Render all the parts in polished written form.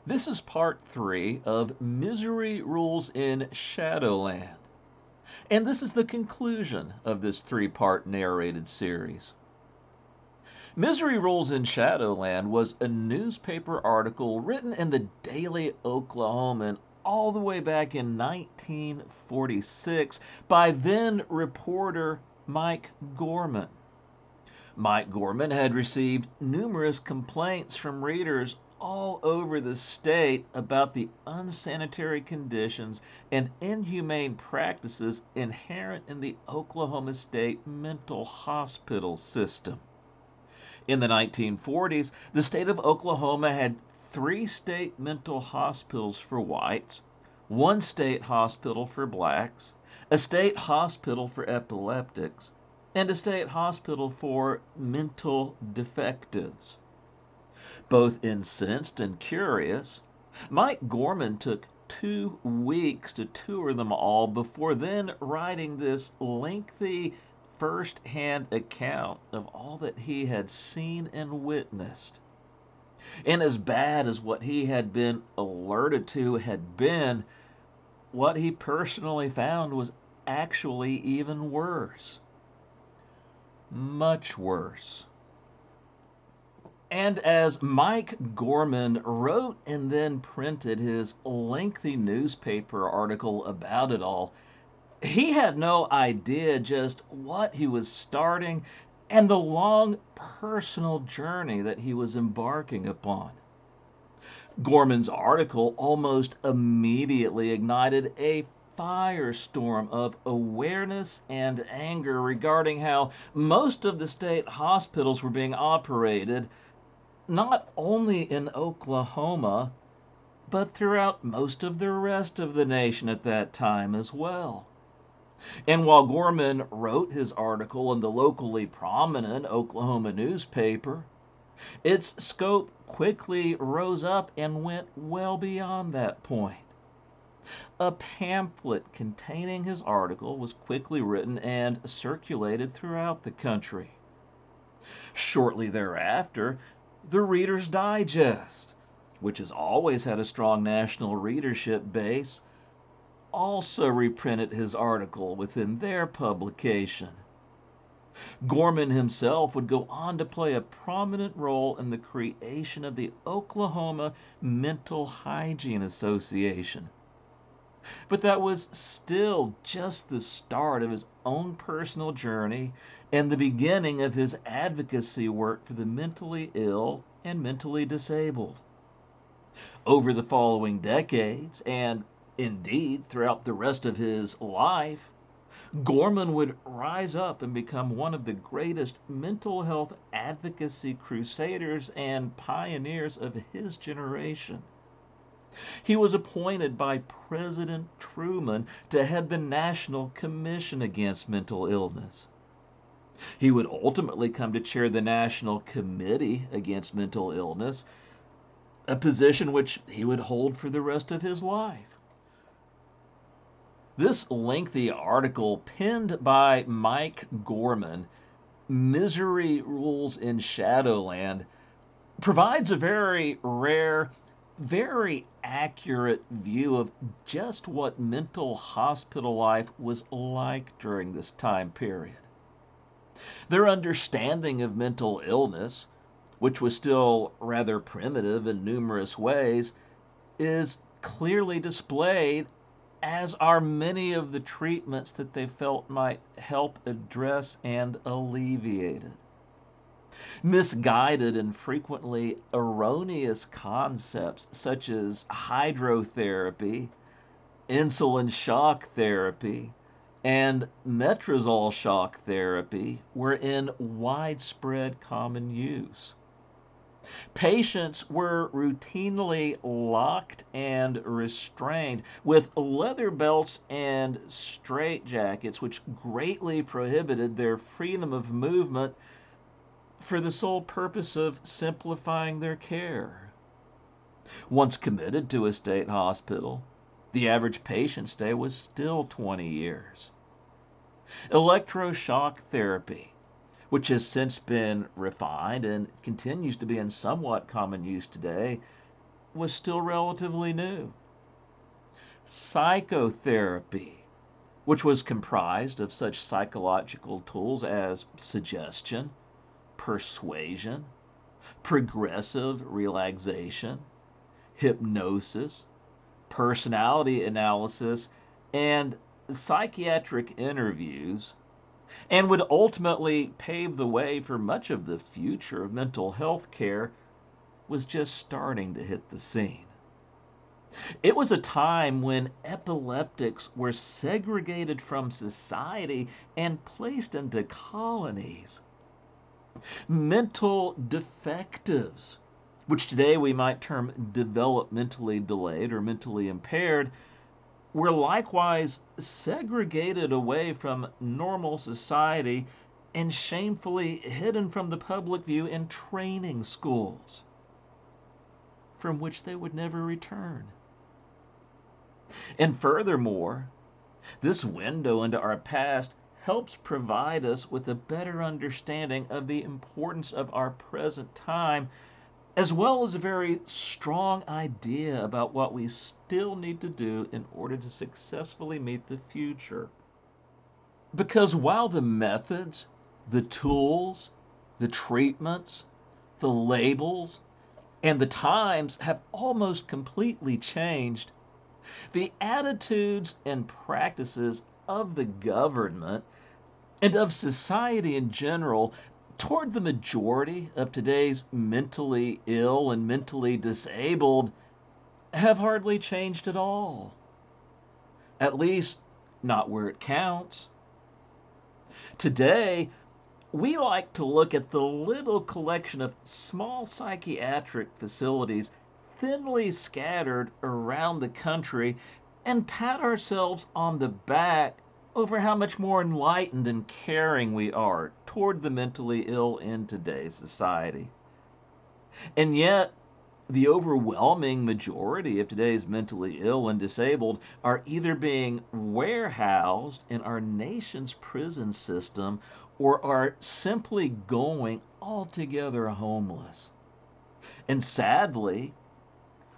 This is part 3 of Misery Rules in Shadowland. And this is the conclusion of this 3-part narrated series. Misery Rules in Shadowland was a newspaper article written in the Daily Oklahoman all the way back in 1946 by then reporter Mike Gorman. Mike Gorman had received numerous complaints from readers all over the state about the unsanitary conditions and inhumane practices inherent in the Oklahoma State mental hospital system. In the 1940s, the state of Oklahoma had 3 state mental hospitals for whites, 1 state hospital for blacks, a state hospital for epileptics, and a state hospital for mental defectives. Both incensed and curious, Mike Gorman took 2 weeks to tour them all before then writing this lengthy first-hand account of all that he had seen and witnessed. And as bad as what he had been alerted to had been, what he personally found was actually even worse. Much worse. And as Mike Gorman wrote and then printed his lengthy newspaper article about it all, he had no idea just what he was starting and the long personal journey that he was embarking upon. Gorman's article almost immediately ignited a firestorm of awareness and anger regarding how most of the state hospitals were being operated not only in Oklahoma, but throughout most of the rest of the nation at that time as well. And while Gorman wrote his article in the locally prominent Oklahoma newspaper, its scope quickly rose up and went well beyond that point. A pamphlet containing his article was quickly written and circulated throughout the country. Shortly thereafter, the Reader's Digest, which has always had a strong national readership base, also reprinted his article within their publication. Gorman himself would go on to play a prominent role in the creation of the Oklahoma Mental Hygiene Association. But that was still just the start of his own personal journey and the beginning of his advocacy work for the mentally ill and mentally disabled. Over the following decades, and indeed throughout the rest of his life, Gorman would rise up and become one of the greatest mental health advocacy crusaders and pioneers of his generation. He was appointed by President Truman to head the National Commission Against Mental Illness. He would ultimately come to chair the National Committee Against Mental Illness, a position which he would hold for the rest of his life. This lengthy article penned by Mike Gorman, Misery Rules in Shadowland, provides a very rare, very accurate view of just what mental hospital life was like during this time period. Their understanding of mental illness, which was still rather primitive in numerous ways, is clearly displayed, as are many of the treatments that they felt might help address and alleviate it. Misguided and frequently erroneous concepts such as hydrotherapy, insulin shock therapy, and metrazole shock therapy were in widespread common use. Patients were routinely locked and restrained with leather belts and straitjackets, which greatly prohibited their freedom of movement for the sole purpose of simplifying their care. Once committed to a state hospital, the average patient stay was still 20 years. Electroshock therapy, which has since been refined and continues to be in somewhat common use today, was still relatively new. Psychotherapy, which was comprised of such psychological tools as suggestion, persuasion, progressive relaxation, hypnosis, personality analysis, and psychiatric interviews, and would ultimately pave the way for much of the future of mental health care, was just starting to hit the scene. It was a time when epileptics were segregated from society and placed into colonies. Mental defectives, which today we might term developmentally delayed or mentally impaired, were likewise segregated away from normal society and shamefully hidden from the public view in training schools, from which they would never return. And furthermore, this window into our past helps provide us with a better understanding of the importance of our present time, as well as a very strong idea about what we still need to do in order to successfully meet the future. Because while the methods, the tools, the treatments, the labels, and the times have almost completely changed, the attitudes and practices of the government and of society in general toward the majority of today's mentally ill and mentally disabled have hardly changed at all. At least, not where it counts. Today, we like to look at the little collection of small psychiatric facilities thinly scattered around the country and pat ourselves on the back over how much more enlightened and caring we are toward the mentally ill in today's society. And yet, the overwhelming majority of today's mentally ill and disabled are either being warehoused in our nation's prison system or are simply going altogether homeless. And sadly,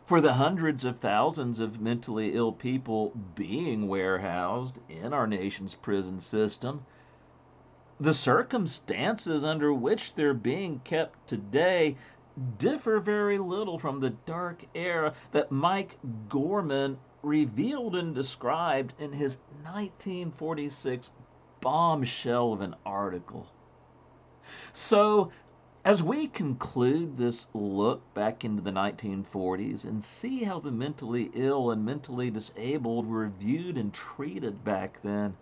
for the hundreds of thousands of mentally ill people being warehoused in our nation's prison system, the circumstances under which they're being kept today differ very little from the dark era that Mike Gorman revealed and described in his 1946 bombshell of an article. So, as we conclude this look back into the 1940s and see how the mentally ill and mentally disabled were viewed and treated back then,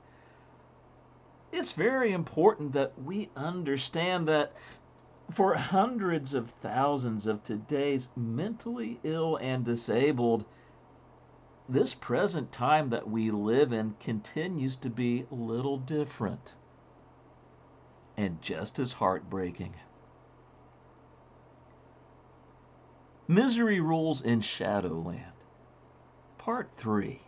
it's very important that we understand that for hundreds of thousands of today's mentally ill and disabled, this present time that we live in continues to be little different and just as heartbreaking. Misery Rules in Shadowland, Part 3.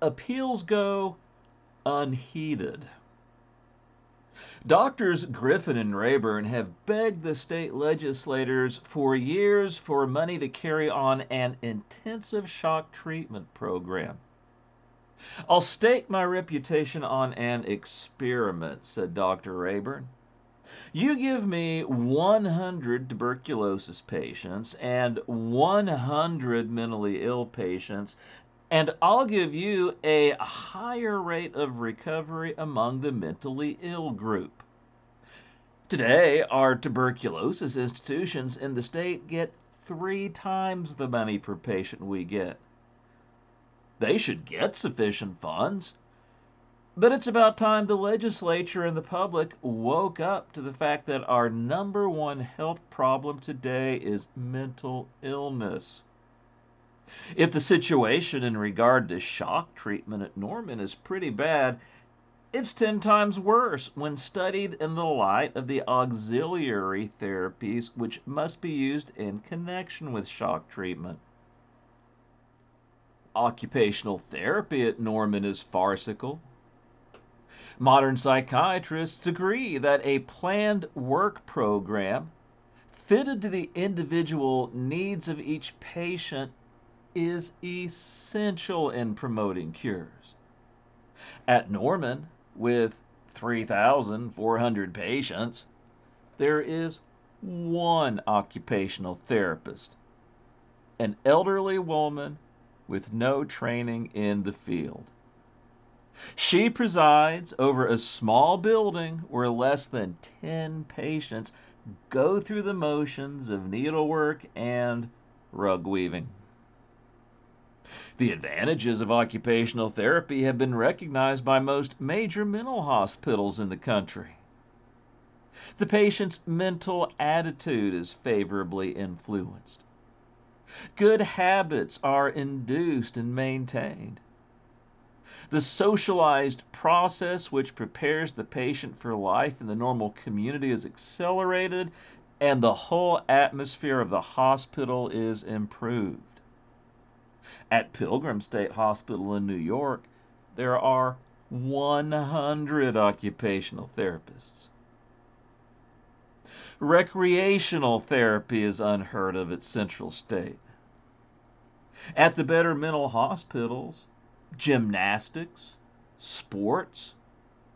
Appeals go unheeded. Doctors Griffin and Rayburn have begged the state legislators for years for money to carry on an intensive shock treatment program. "I'll stake my reputation on an experiment," said Dr. Rayburn. "You give me 100 tuberculosis patients and 100 mentally ill patients, and I'll give you a higher rate of recovery among the mentally ill group." Today, our tuberculosis institutions in the state get 3 times the money per patient we get. They should get sufficient funds. But it's about time the legislature and the public woke up to the fact that our number one health problem today is mental illness. If the situation in regard to shock treatment at Norman is pretty bad, it's 10 times worse when studied in the light of the auxiliary therapies which must be used in connection with shock treatment. Occupational therapy at Norman is farcical. Modern psychiatrists agree that a planned work program, fitted to the individual needs of each patient, is essential in promoting cures. At Norman, with 3,400 patients, there is one occupational therapist, an elderly woman with no training in the field. She presides over a small building where less than 10 patients go through the motions of needlework and rug weaving. The advantages of occupational therapy have been recognized by most major mental hospitals in the country. The patient's mental attitude is favorably influenced. Good habits are induced and maintained. The socialized process which prepares the patient for life in the normal community is accelerated, and the whole atmosphere of the hospital is improved. At Pilgrim State Hospital in New York, there are 100 occupational therapists. Recreational therapy is unheard of at Central State. At the better mental hospitals, gymnastics, sports,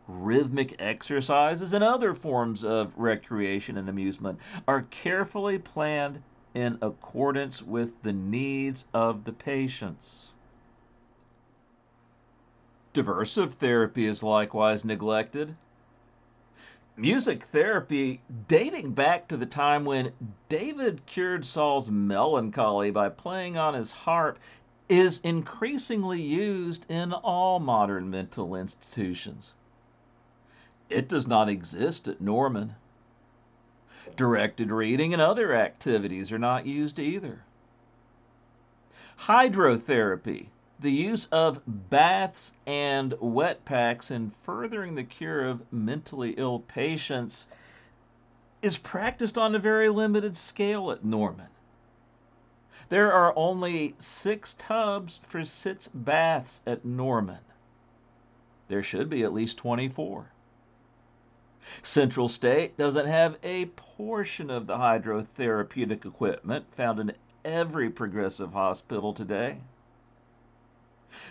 rhythmic exercises, and other forms of recreation and amusement are carefully planned in accordance with the needs of the patients. Diversive therapy is likewise neglected. Music therapy, dating back to the time when David cured Saul's melancholy by playing on his harp, is increasingly used in all modern mental institutions. It does not exist at Norman. Directed reading and other activities are not used either. Hydrotherapy, the use of baths and wet packs in furthering the cure of mentally ill patients, is practiced on a very limited scale at Norman. There are only 6 tubs for 6 baths at Norman. There should be at least 24. Central State doesn't have a portion of the hydrotherapeutic equipment found in every progressive hospital today.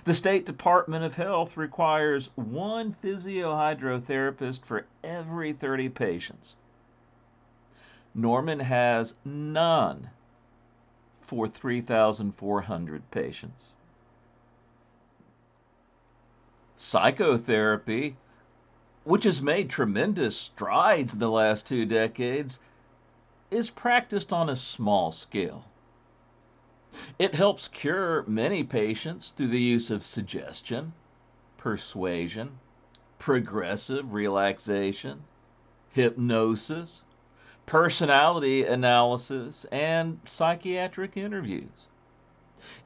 The State Department of Health requires 1 physiohydrotherapist for every 30 patients. Norman has none for 3,400 patients. Psychotherapy, which has made tremendous strides in the last 2 decades, is practiced on a small scale. It helps cure many patients through the use of suggestion, persuasion, progressive relaxation, hypnosis, personality analysis, and psychiatric interviews.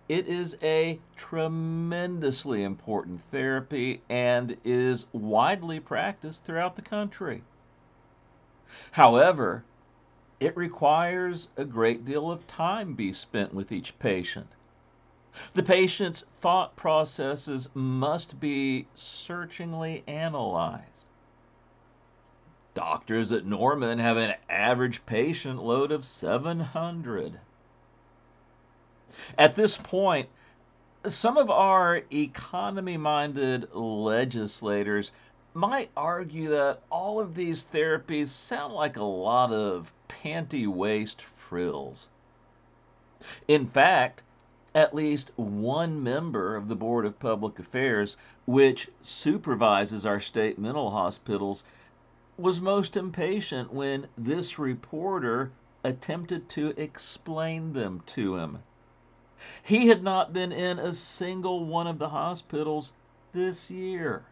It is a tremendously important therapy and is widely practiced throughout the country. However, it requires a great deal of time be spent with each patient. The patient's thought processes must be searchingly analyzed. Doctors at Norman have an average patient load of 700. At this point, some of our economy-minded legislators might argue that all of these therapies sound like a lot of panty-waist frills. In fact, at least one member of the Board of Public Affairs, which supervises our state mental hospitals, was most impatient when this reporter attempted to explain them to him. He had not been in a single one of the hospitals this year.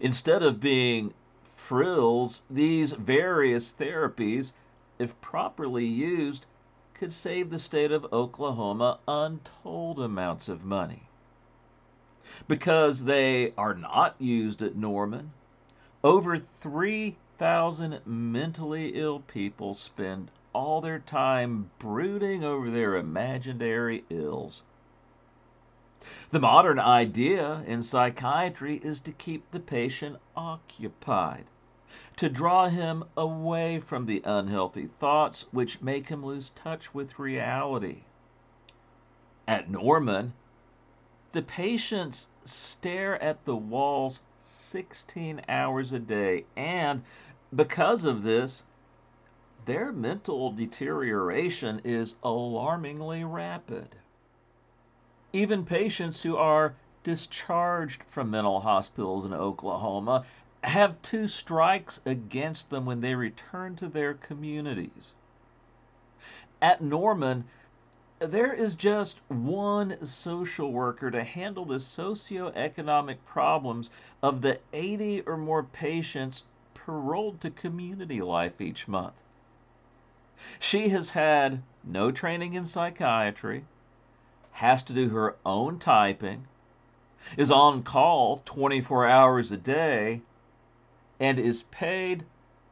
Instead of being frills, these various therapies, if properly used, could save the state of Oklahoma untold amounts of money. Because they are not used at Norman, over 3,000 mentally ill people spend all their time brooding over their imaginary ills. The modern idea in psychiatry is to keep the patient occupied, to draw him away from the unhealthy thoughts which make him lose touch with reality. At Norman, the patients stare at the walls 16 hours a day, and because of this, their mental deterioration is alarmingly rapid. Even patients who are discharged from mental hospitals in Oklahoma have two strikes against them when they return to their communities. At Norman, there is just one social worker to handle the socioeconomic problems of the 80 or more patients paroled to community life each month. She has had no training in psychiatry, has to do her own typing, is on call 24 hours a day, and is paid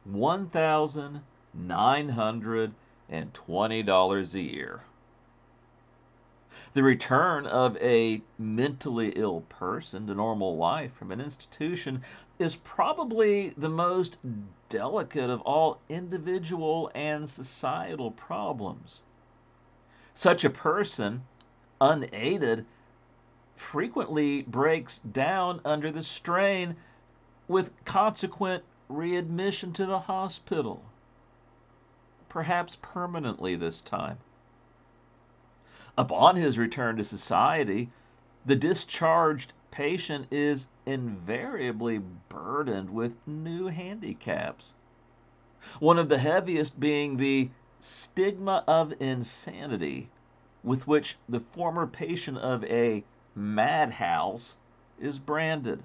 $1,920 a year. The return of a mentally ill person to normal life from an institution is probably the most delicate of all individual and societal problems. Such a person, unaided, frequently breaks down under the strain, with consequent readmission to the hospital, perhaps permanently this time. Upon his return to society, the discharged patient is invariably burdened with new handicaps. One of the heaviest being the stigma of insanity with which the former patient of a madhouse is branded.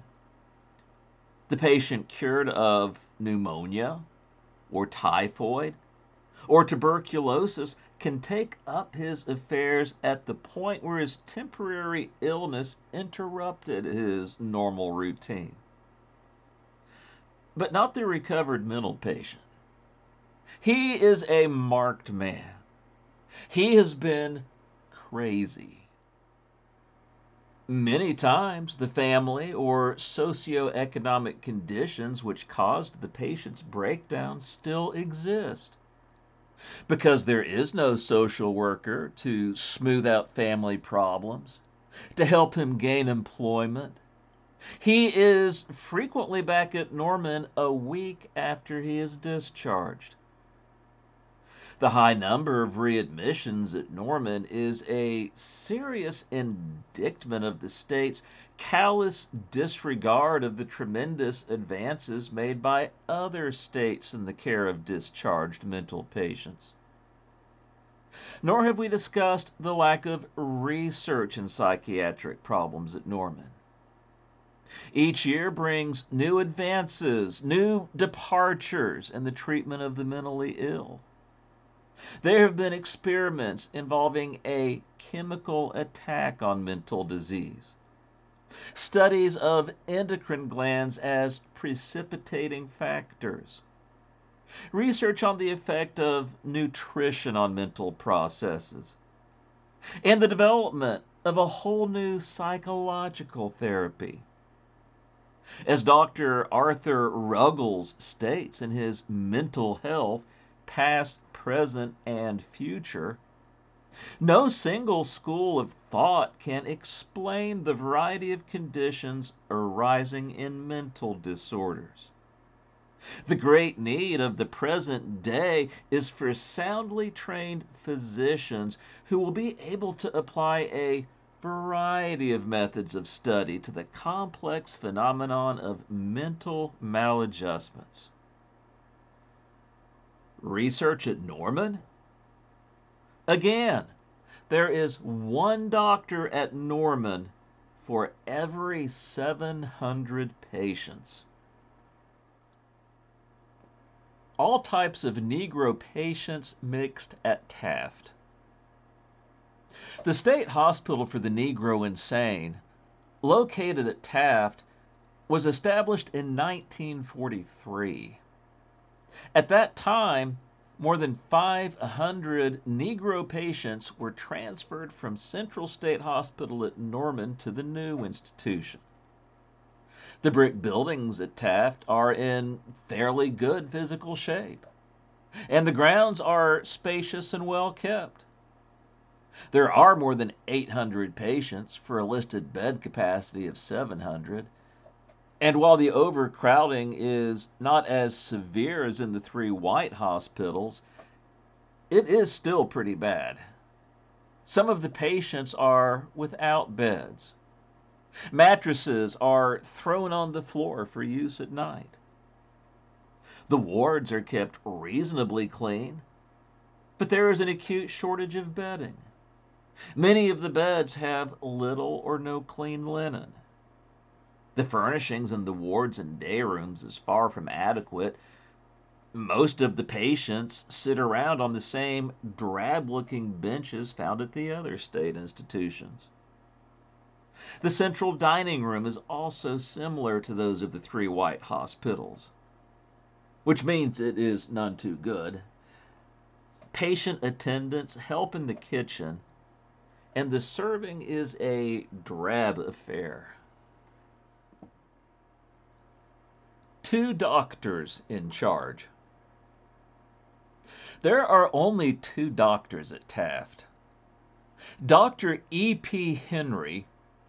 The patient cured of pneumonia or typhoid or tuberculosis can take up his affairs at the point where his temporary illness interrupted his normal routine. But not the recovered mental patient. He is a marked man. He has been crazy. Many times, the family or socioeconomic conditions which caused the patient's breakdown still exist. Because there is no social worker to smooth out family problems, to help him gain employment, he is frequently back at Norman a week after he is discharged. The high number of readmissions at Norman is a serious indictment of the state's callous disregard of the tremendous advances made by other states in the care of discharged mental patients. Nor have we discussed the lack of research in psychiatric problems at Norman. Each year brings new advances, new departures in the treatment of the mentally ill. There have been experiments involving a chemical attack on mental disease, studies of endocrine glands as precipitating factors, research on the effect of nutrition on mental processes, and the development of a whole new psychological therapy. As Dr. Arthur Ruggles states in his Mental Health, Past, Present, and Future, no single school of thought can explain the variety of conditions arising in mental disorders. The great need of the present day is for soundly trained physicians who will be able to apply a variety of methods of study to the complex phenomenon of mental maladjustments. Research at Norman? Again, there is one doctor at Norman for every 700 patients. All types of Negro patients mixed at Taft. The State Hospital for the Negro Insane, located at Taft, was established in 1943. At that time, more than 500 Negro patients were transferred from Central State Hospital at Norman to the new institution. The brick buildings at Taft are in fairly good physical shape, and the grounds are spacious and well kept. There are more than 800 patients for a listed bed capacity of 700. And while the overcrowding is not as severe as in the three white hospitals, it is still pretty bad. Some of the patients are without beds. Mattresses are thrown on the floor for use at night. The wards are kept reasonably clean, but there is an acute shortage of bedding. Many of the beds have little or no clean linen. The furnishings in the wards and day rooms is far from adequate. Most of the patients sit around on the same drab-looking benches found at the other state institutions. The central dining room is also similar to those of the three white hospitals, which means it is none too good. Patient attendants help in the kitchen, and the serving is a drab affair. 2 doctors in charge. There are only 2 doctors at Taft. Dr. E.P. Henry,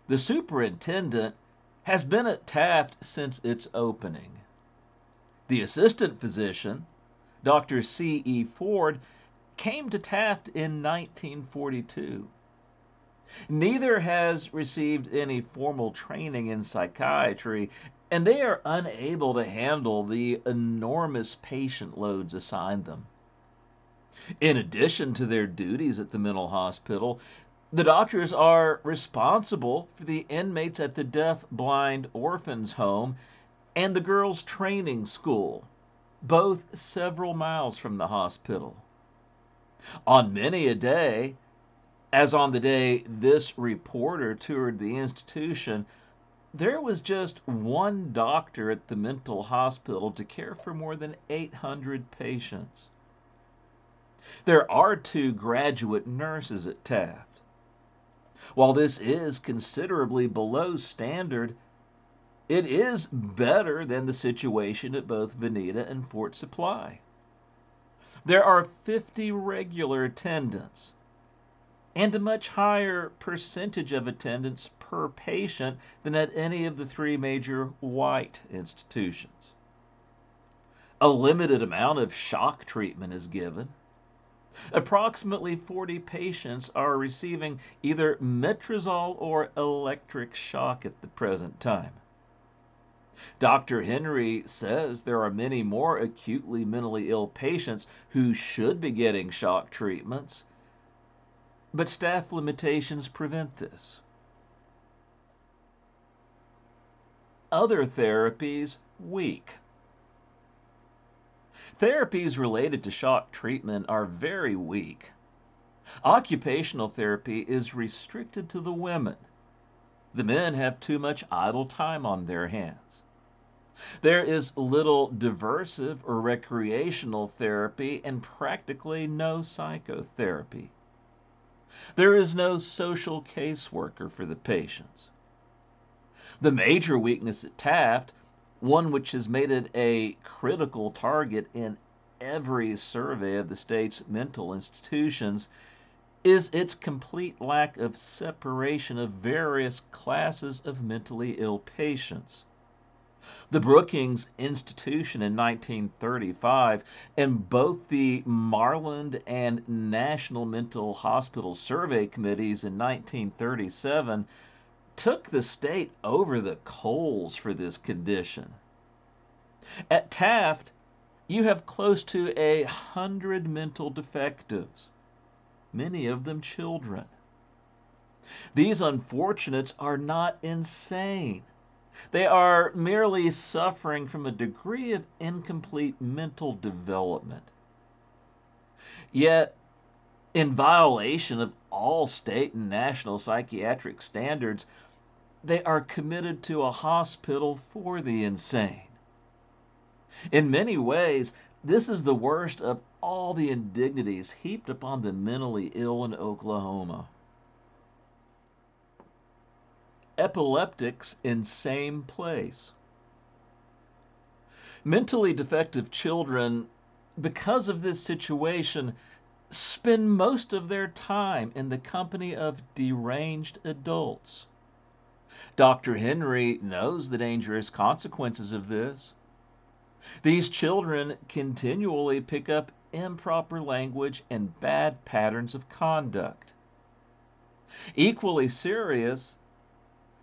the superintendent, has been at Taft since its opening. The assistant physician, Dr. C.E. Ford, came to Taft in 1942. Neither has received any formal training in psychiatry, and they are unable to handle the enormous patient loads assigned them. In addition to their duties at the mental hospital, the doctors are responsible for the inmates at the deaf blind orphans home and the girls' training school, both several miles from the hospital. On many a day, as on the day this reporter toured the institution, there was just one doctor at the mental hospital to care for more than 800 patients. There are 2 graduate nurses at Taft. While this is considerably below standard, it is better than the situation at both Veneta and Fort Supply. There are 50 regular attendants, and a much higher percentage of attendance per patient than at any of the 3 major white institutions. A limited amount of shock treatment is given. Approximately 40 patients are receiving either metrazole or electric shock at the present time. Dr. Henry says there are many more acutely mentally ill patients who should be getting shock treatments, but staff limitations prevent this. Other therapies weak. Therapies related to shock treatment are very weak. Occupational therapy is restricted to the women. The men have too much idle time on their hands. There is little diversive or recreational therapy and practically no psychotherapy. There is no social caseworker for the patients. The major weakness at Taft, one which has made it a critical target in every survey of the state's mental institutions, is its complete lack of separation of various classes of mentally ill patients. The Brookings Institution in 1935 and both the Maryland and National Mental Hospital Survey Committees in 1937 took the state over the coals for this condition. At Taft, you have close to 100 mental defectives, many of them children. These unfortunates are not insane. They are merely suffering from a degree of incomplete mental development. Yet, in violation of all state and national psychiatric standards, they are committed to a hospital for the insane. In many ways, this is the worst of all the indignities heaped upon the mentally ill in Oklahoma. Epileptics in same place. Mentally defective children, because of this situation, spend most of their time in the company of deranged adults. Dr. Henry knows the dangerous consequences of this. These children continually pick up improper language and bad patterns of conduct. Equally serious,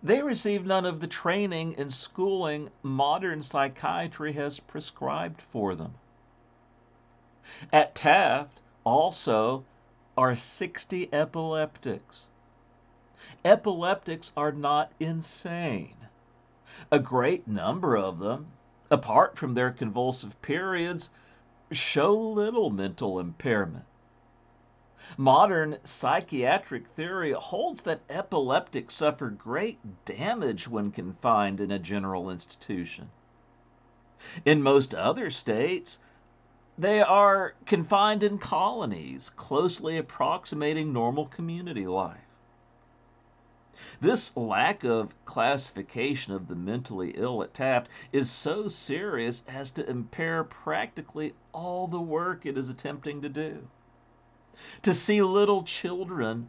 they receive none of the training and schooling modern psychiatry has prescribed for them. At Taft, also, are 60 epileptics. Epileptics are not insane. A great number of them, apart from their convulsive periods, show little mental impairment. Modern psychiatric theory holds that epileptics suffer great damage when confined in a general institution. In most other states, they are confined in colonies, closely approximating normal community life. This lack of classification of the mentally ill at Taft is so serious as to impair practically all the work it is attempting to do. To see little children,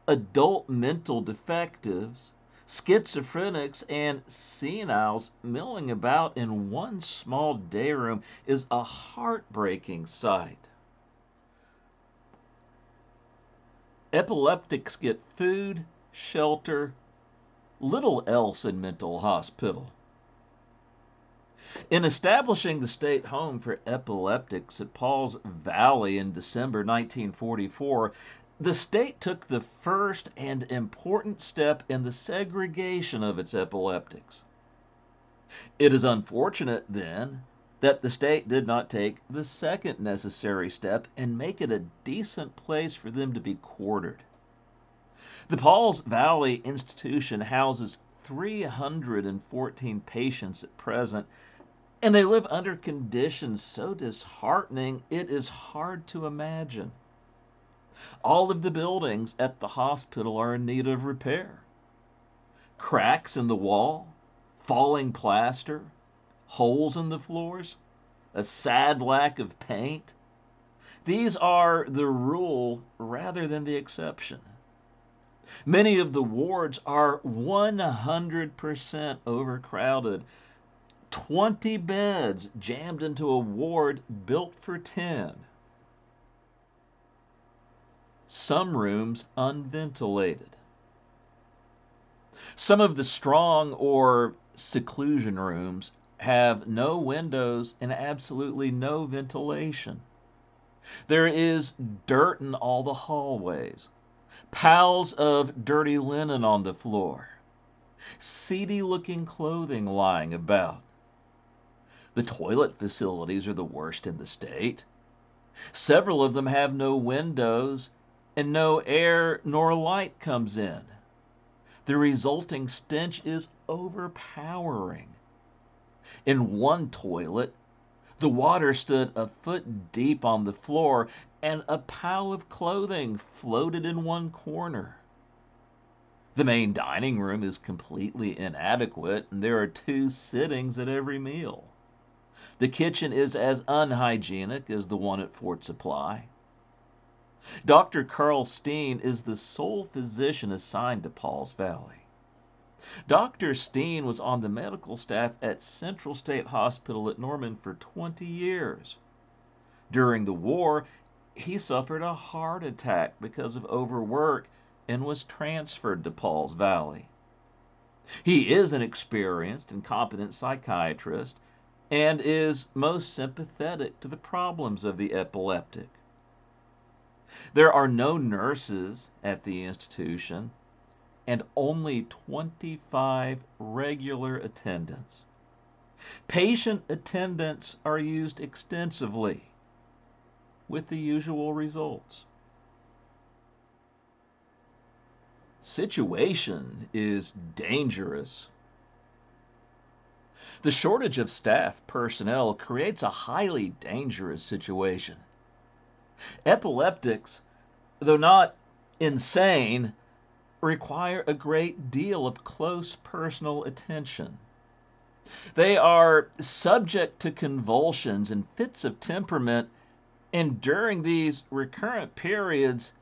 adult mental defectives, schizophrenics, and seniles milling about in one small day room is a heartbreaking sight. Epileptics get food, shelter, little else in mental hospital. In establishing the state home for epileptics at Pauls Valley in December 1944, the state took the first and important step in the segregation of its epileptics. It is unfortunate, then, that the state did not take the second necessary step and make it a decent place for them to be quartered. The Pauls Valley Institution houses 314 patients at present, and they live under conditions so disheartening it is hard to imagine. All of the buildings at the hospital are in need of repair. Cracks in the wall, falling plaster, holes in the floors, a sad lack of paint. These are the rule rather than the exception. Many of the wards are 100% overcrowded. 20 beds jammed into a ward built for 10. Some rooms unventilated. Some of the strong or seclusion rooms have no windows and absolutely no ventilation. There is dirt in all the hallways, piles of dirty linen on the floor, seedy-looking clothing lying about. The toilet facilities are the worst in the state. Several of them have no windows, and no air nor light comes in. The resulting stench is overpowering. In one toilet, the water stood a foot deep on the floor, and a pile of clothing floated in one corner. The main dining room is completely inadequate, and there are 2 sittings at every meal. The kitchen is as unhygienic as the one at Fort Supply. Dr. Carl Steen is the sole physician assigned to Pauls Valley. Dr. Steen was on the medical staff at Central State Hospital at Norman for 20 years. During the war, he suffered a heart attack because of overwork and was transferred to Pauls Valley. He is an experienced and competent psychiatrist and is most sympathetic to the problems of the epileptic. There are no nurses at the institution and only 25 regular attendants. Patient attendants are used extensively, with the usual results. Situation is dangerous. The shortage of staff personnel creates a highly dangerous situation. Epileptics, though not insane, require a great deal of close personal attention. They are subject to convulsions and fits of temperament, and during these recurrent periods,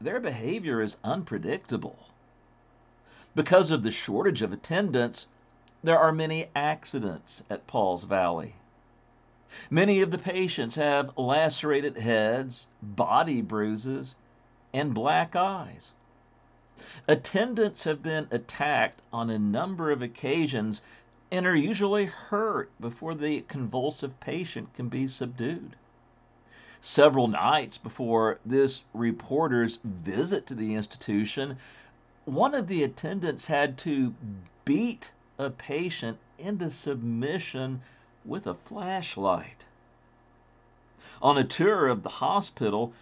their behavior is unpredictable. Because of the shortage of attendants, there are many accidents at Paul's Valley. Many of the patients have lacerated heads, body bruises, and black eyes. Attendants have been attacked on a number of occasions and are usually hurt before the convulsive patient can be subdued. Several nights before this reporter's visit to the institution, one of the attendants had to beat a patient into submission with a flashlight. On a tour of the hospital,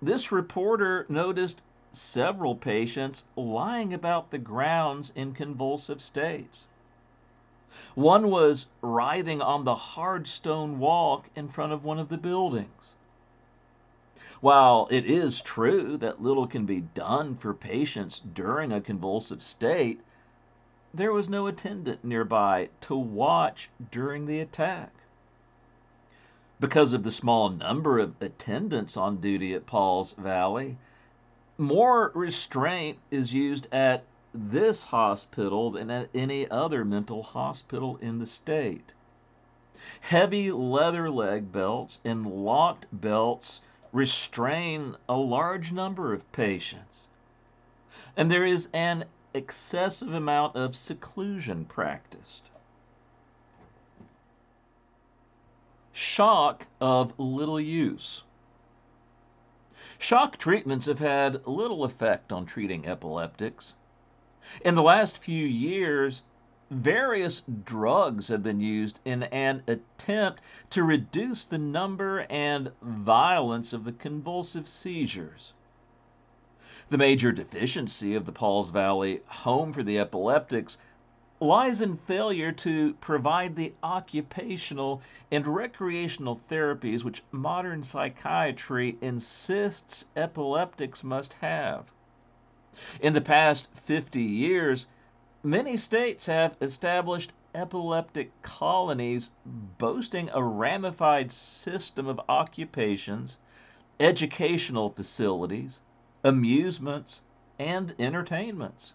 this reporter noticed several patients lying about the grounds in convulsive states. One was writhing on the hard stone walk in front of one of the buildings. While it is true that little can be done for patients during a convulsive state, there was no attendant nearby to watch during the attack. Because of the small number of attendants on duty at Paul's Valley, more restraint is used at this hospital than at any other mental hospital in the state. Heavy leather leg belts and locked belts restrain a large number of patients. And there is an excessive amount of seclusion practiced. Shock of little use. Shock treatments have had little effect on treating epileptics. In the last few years, various drugs have been used in an attempt to reduce the number and violence of the convulsive seizures. The major deficiency of the Pauls Valley Home for the Epileptics lies in failure to provide the occupational and recreational therapies which modern psychiatry insists epileptics must have. In the past 50 years, many states have established epileptic colonies boasting a ramified system of occupations, educational facilities, amusements, and entertainments.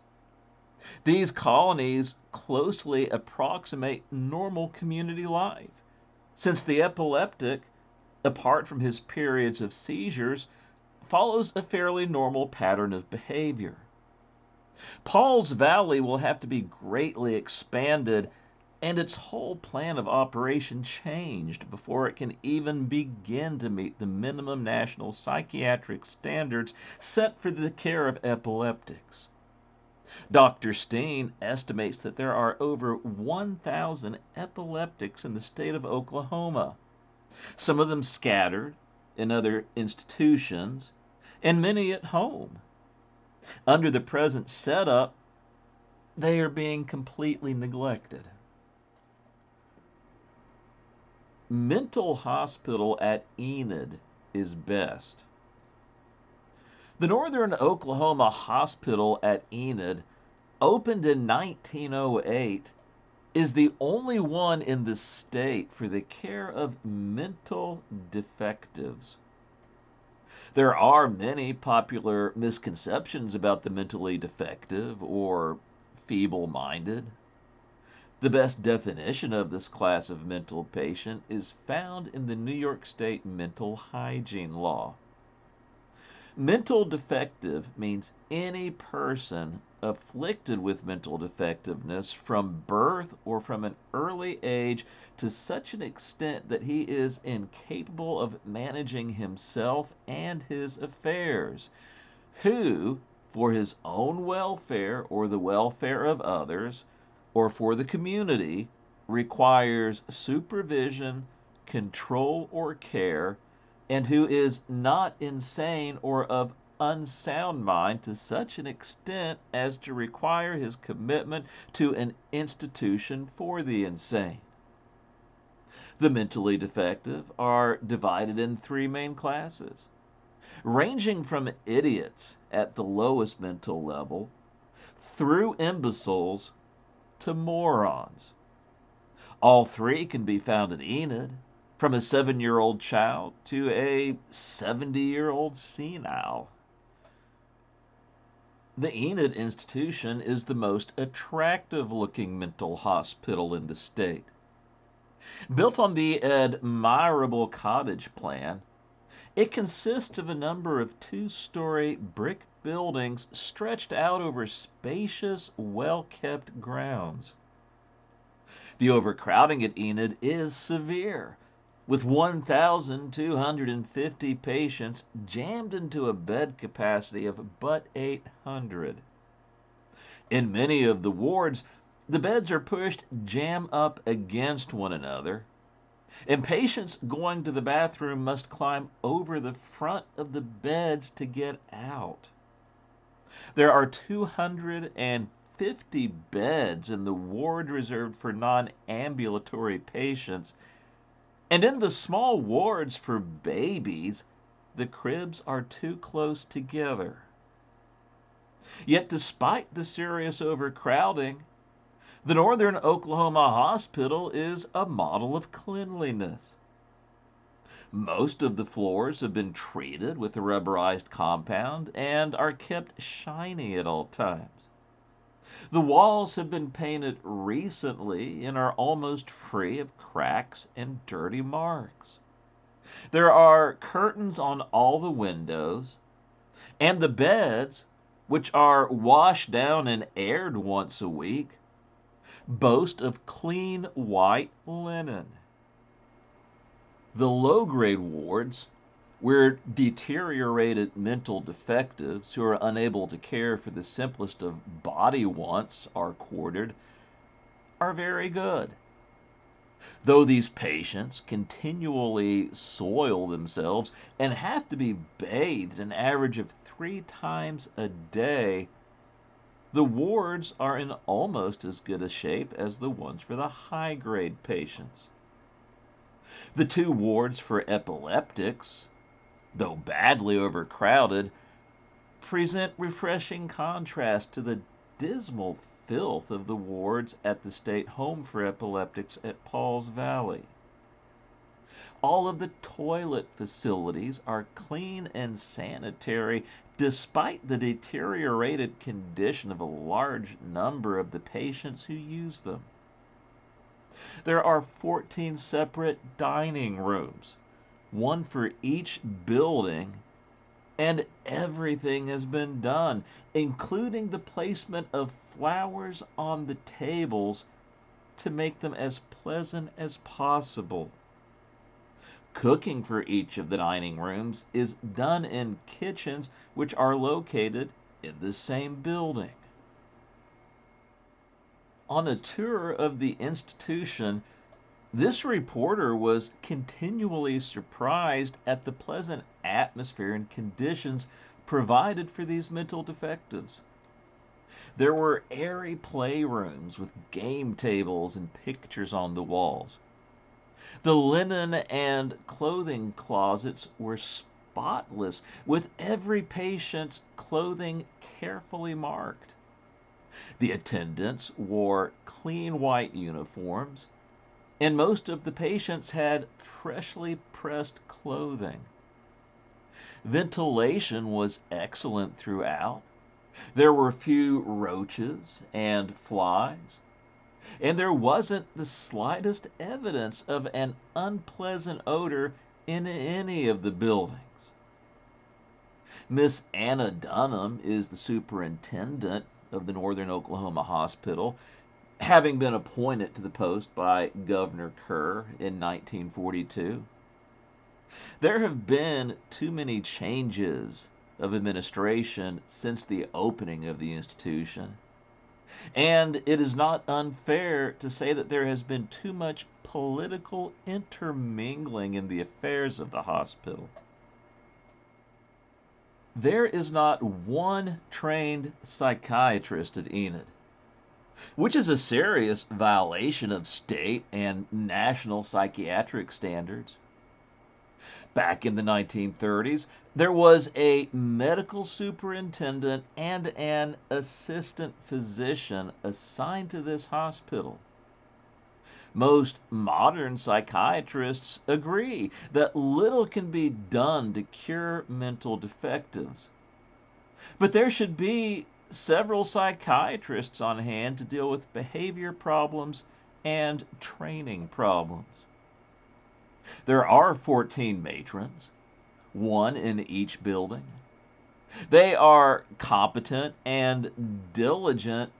These colonies closely approximate normal community life, since the epileptic, apart from his periods of seizures, follows a fairly normal pattern of behavior. Paul's Valley will have to be greatly expanded and its whole plan of operation changed before it can even begin to meet the minimum national psychiatric standards set for the care of epileptics. Dr. Steen estimates that there are over 1,000 epileptics in the state of Oklahoma, some of them scattered in other institutions, and many at home. Under the present setup, they are being completely neglected. Mental hospital at Enid is best. The Northern Oklahoma Hospital at Enid, opened in 1908, is the only one in the state for the care of mental defectives. There are many popular misconceptions about the mentally defective or feeble-minded. The best definition of this class of mental patient is found in the New York State Mental Hygiene Law. Mental defective means any person afflicted with mental defectiveness from birth or from an early age to such an extent that he is incapable of managing himself and his affairs, who, for his own welfare or the welfare of others, or for the community, requires supervision, control, or care, and who is not insane or of unsound mind to such an extent as to require his commitment to an institution for the insane. The mentally defective are divided in three main classes, ranging from idiots at the lowest mental level through imbeciles to morons. All three can be found at Enid, from a 7-year-old child to a 70-year-old senile. The Enid institution is the most attractive-looking mental hospital in the state. Built on the admirable cottage plan, it consists of a number of 2-story brick buildings stretched out over spacious, well-kept grounds. The overcrowding at Enid is severe, with 1,250 patients jammed into a bed capacity of but 800. In many of the wards, the beds are pushed jam up against one another, and patients going to the bathroom must climb over the front of the beds to get out. There are 250 beds in the ward reserved for non-ambulatory patients, and in the small wards for babies, the cribs are too close together. Yet despite the serious overcrowding, the Northern Oklahoma Hospital is a model of cleanliness. Most of the floors have been treated with a rubberized compound and are kept shiny at all times. The walls have been painted recently and are almost free of cracks and dirty marks. There are curtains on all the windows, and the beds, which are washed down and aired once a week, boast of clean white linen. The low-grade wards, where deteriorated mental defectives who are unable to care for the simplest of body wants are quartered, are very good. Though these patients continually soil themselves and have to be bathed an average of 3 times a day, the wards are in almost as good a shape as the ones for the high-grade patients. The 2 wards for epileptics, though badly overcrowded, present refreshing contrast to the dismal filth of the wards at the State Home for Epileptics at Pauls Valley. All of the toilet facilities are clean and sanitary despite the deteriorated condition of a large number of the patients who use them. There are 14 separate dining rooms, one for each building, and everything has been done, including the placement of flowers on the tables to make them as pleasant as possible. Cooking for each of the dining rooms is done in kitchens which are located in the same building. On a tour of the institution, this reporter was continually surprised at the pleasant atmosphere and conditions provided for these mental defectives. There were airy playrooms with game tables and pictures on the walls. The linen and clothing closets were spotless, with every patient's clothing carefully marked. The attendants wore clean white uniforms, and most of the patients had freshly pressed clothing. Ventilation was excellent throughout. There were few roaches and flies, and there wasn't the slightest evidence of an unpleasant odor in any of the buildings. Miss Anna Dunham is the superintendent of the Northern Oklahoma Hospital, having been appointed to the post by Governor Kerr in 1942. There have been too many changes of administration since the opening of the institution, and it is not unfair to say that there has been too much political intermingling in the affairs of the hospital. There is not one trained psychiatrist at Enid, which is a serious violation of state and national psychiatric standards. Back in the 1930s, there was a medical superintendent and an assistant physician assigned to this hospital. Most modern psychiatrists agree that little can be done to cure mental defectives. But there should be several psychiatrists on hand to deal with behavior problems and training problems. There are 14 matrons, one in each building. They are competent and diligent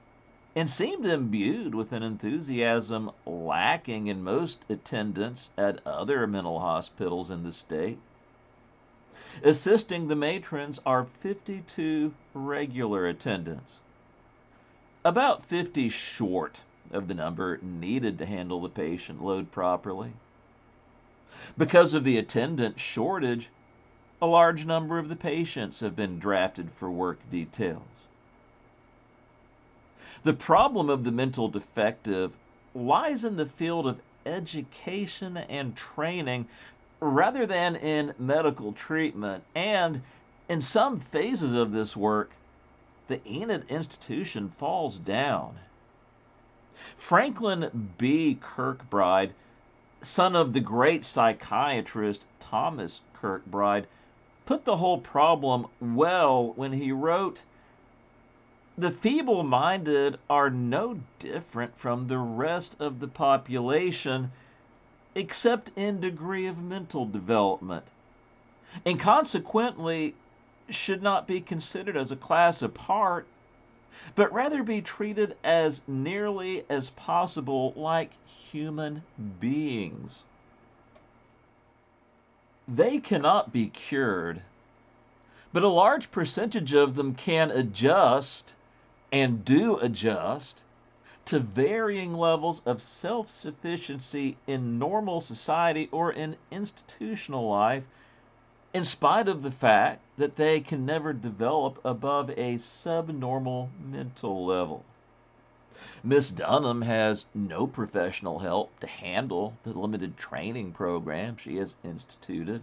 and seemed imbued with an enthusiasm lacking in most attendants at other mental hospitals in the state. Assisting the matrons are 52 regular attendants, about 50 short of the number needed to handle the patient load properly. Because of the attendant shortage, a large number of the patients have been drafted for work details. The problem of the mental defective lies in the field of education and training rather than in medical treatment, and in some phases of this work, the Enid institution falls down. Franklin B. Kirkbride, son of the great psychiatrist Thomas Kirkbride, put the whole problem well when he wrote, "The feeble-minded are no different from the rest of the population except in degree of mental development, and consequently should not be considered as a class apart, but rather be treated as nearly as possible like human beings." They cannot be cured, but a large percentage of them can adjust and do adjust to varying levels of self-sufficiency in normal society or in institutional life, in spite of the fact that they can never develop above a subnormal mental level. Miss Dunham has no professional help to handle the limited training program she has instituted.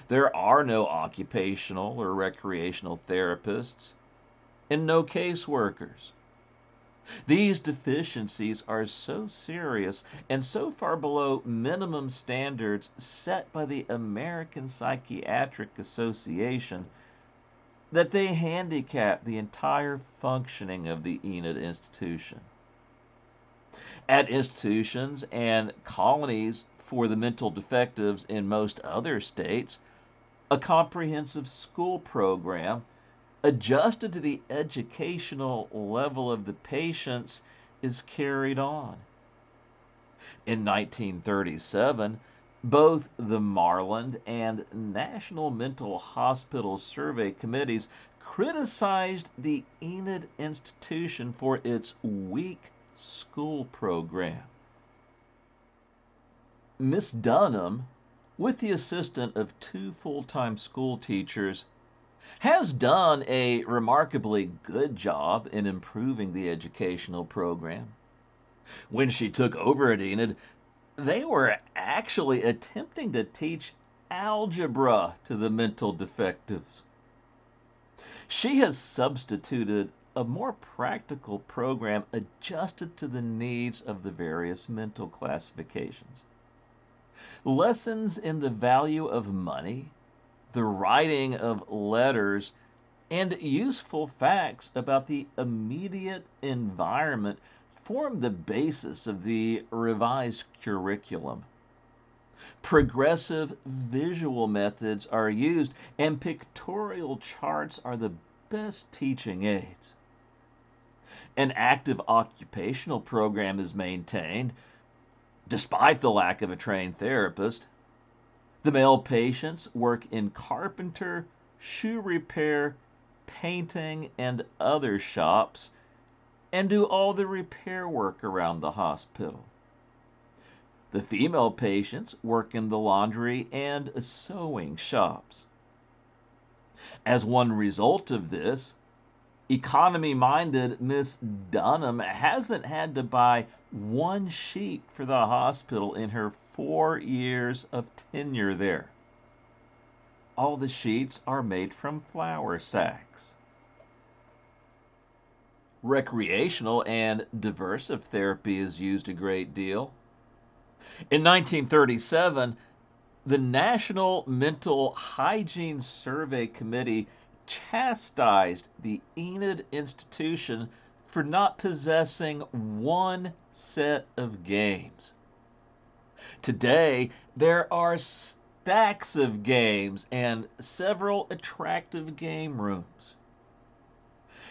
There are no occupational or recreational therapists and no caseworkers. These deficiencies are so serious and so far below minimum standards set by the American Psychiatric Association that they handicap the entire functioning of the Enid institution. At institutions and colonies for the mental defectives in most other states, a comprehensive school program adjusted to the educational level of the patients is carried on. In 1937, both the Marland and National Mental Hospital Survey committees criticized the Enid institution for its weak school program. Miss Dunham, with the assistance of 2 full-time school teachers, has done a remarkably good job in improving the educational program. When she took over at Enid, they were actually attempting to teach algebra to the mental defectives. She has substituted a more practical program adjusted to the needs of the various mental classifications. Lessons in the value of money, the writing of letters, and useful facts about the immediate environment form the basis of the revised curriculum. Progressive visual methods are used, and pictorial charts are the best teaching aids. An active occupational program is maintained, despite the lack of a trained therapist. The male patients work in carpenter, shoe repair, painting, and other shops, and do all the repair work around the hospital. The female patients work in the laundry and sewing shops. As one result of this, economy-minded Miss Dunham hasn't had to buy one sheet for the hospital in her 4 years of tenure there. All the sheets are made from flour sacks. Recreational and diversive therapy is used a great deal. In 1937, the National Mental Hygiene Survey Committee chastised the Enid institution for not possessing one set of games. Today, there are stacks of games and several attractive game rooms.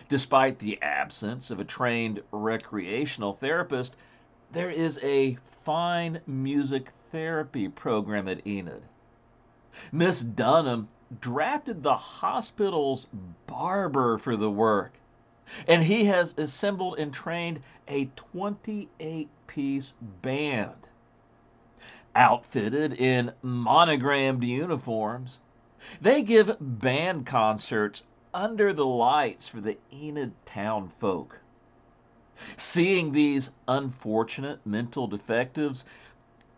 Despite the absence of a trained recreational therapist, there is a fine music therapy program at Enid. Miss Dunham drafted the hospital's barber for the work, and he has assembled and trained a 28-piece band. Outfitted in monogrammed uniforms, they give band concerts under the lights for the Enid town folk. Seeing these unfortunate mental defectives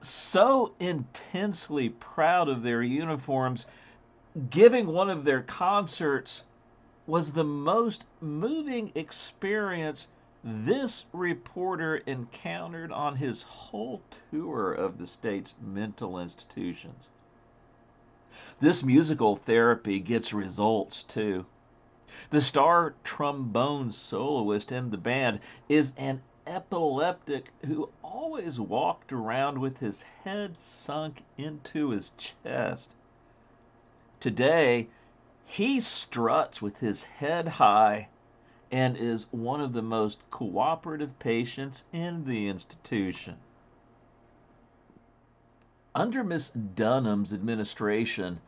so intensely proud of their uniforms, giving one of their concerts was the most moving experience this reporter encountered on his whole tour of the state's mental institutions. This musical therapy gets results too. The star trombone soloist in the band is an epileptic who always walked around with his head sunk into his chest. Today, he struts with his head high and is one of the most cooperative patients in the institution. Under Miss Dunham's administration,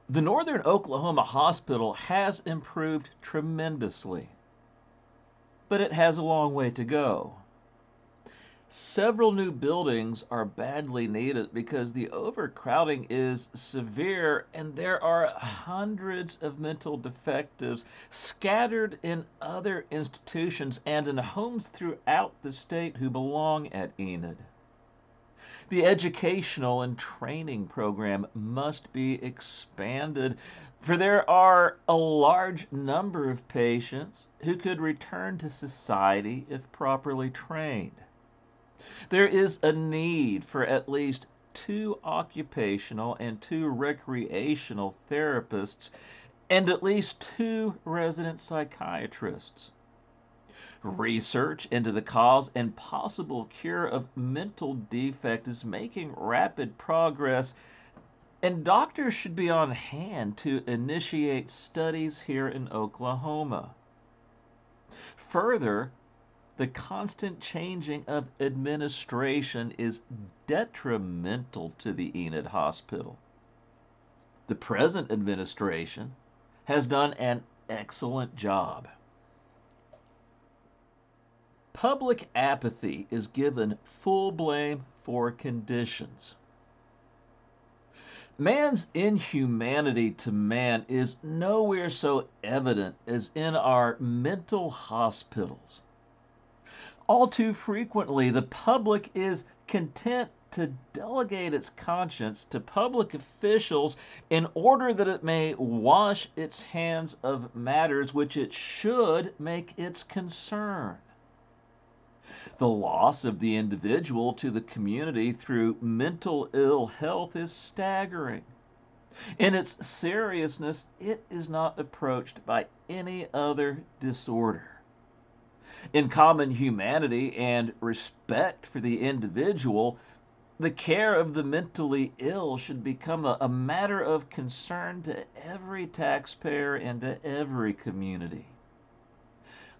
the Northern Oklahoma Hospital has improved tremendously, but it has a long way to go. Several new buildings are badly needed because the overcrowding is severe and there are hundreds of mental defectives scattered in other institutions and in homes throughout the state who belong at Enid. The educational and training program must be expanded, for there are a large number of patients who could return to society if properly trained. There is a need for at least 2 occupational and 2 recreational therapists and at least 2 resident psychiatrists. Research into the cause and possible cure of mental defect is making rapid progress, and doctors should be on hand to initiate studies here in Oklahoma. Further, the constant changing of administration is detrimental to the Enid Hospital. The present administration has done an excellent job. Public apathy is given full blame for conditions. Man's inhumanity to man is nowhere so evident as in our mental hospitals. All too frequently, the public is content to delegate its conscience to public officials in order that it may wash its hands of matters which it should make its concern. The loss of the individual to the community through mental ill health is staggering. In its seriousness, it is not approached by any other disorder. In common humanity and respect for the individual, the care of the mentally ill should become a matter of concern to every taxpayer and to every community.